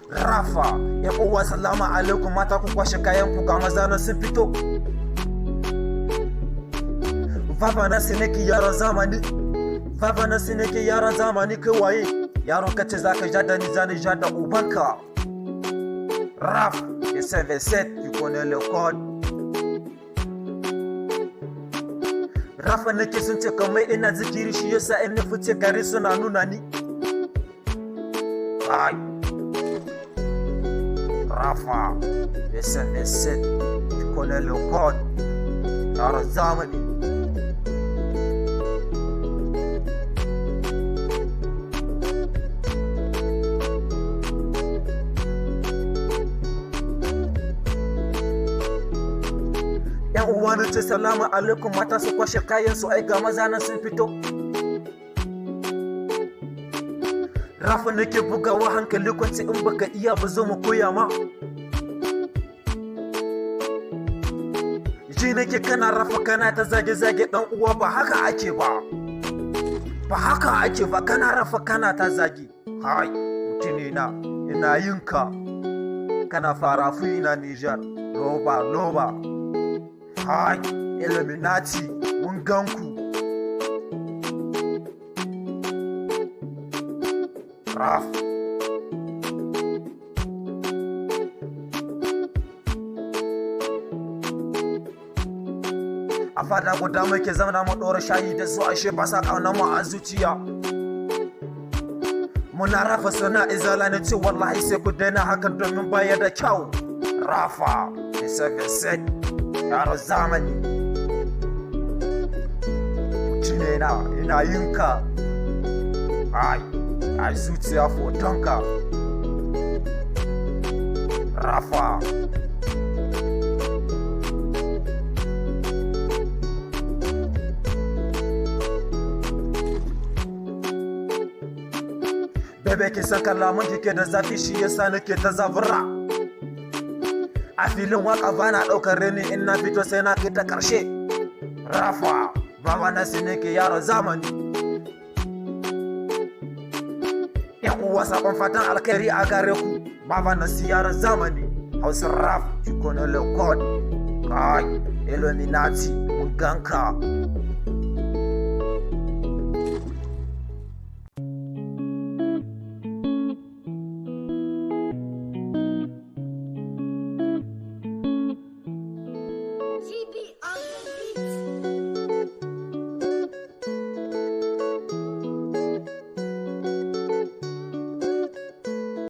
Rafa, ya uwa salamu alaikum mata ku kwashe kayan ku ga maza nan sun fito. Baba na sineki yaran zamani, baba na sineki yaran zamani kai waye? Yaron kace zaka ja da ni zani ja da ubanka. Raf, et c'est V7, tu connais le code. Rafa nake sun ce kamar ina zikiri shi yasa in na fice gari suna nuna ni. Ai. Rafa, et c'est V7, tu connais le code. Yaran zamani. Yan uwa na ce salamu alaikum mata su kwashe kayan su ai ga maza nan sun fito. Rafa nake bugawa hankali kwanci in baka iya ba zo mu koya ma. Ji nake kana Rafa kana ta zage-zage dan uwa ba haka ake ba. Ba haka ake ba kana Rafa kana ta zage. Hai mutune na ina yinka. Kana farafu ina Niger. Loba. Hai, Illuminati, mun ganku. Raf. A fada guda muke zama mu ɗora shayi da su ashe ba sa ƙaunar mu a zuciya. Muna Rafa suna izala na ce wallahi sai ku daina hakan domin baya da kyau. Rafa, sai yaro zamani mutune na ina yinka. Ai zuciya fotonka. Rafa. Bebe ki san kalamun kike da zafi shi yasa nake ta zabura. A filin waka bana ɗaukar reni in na fito sai na kai ta ƙarshe. Rafa, baba na sineke yaron zamani. Yan uwa sakon fatan alkhairi a gare ku. Baba na si yaron zamani. Hausa Raf, tu connais le code. Kai, Illuminati, mun ganka.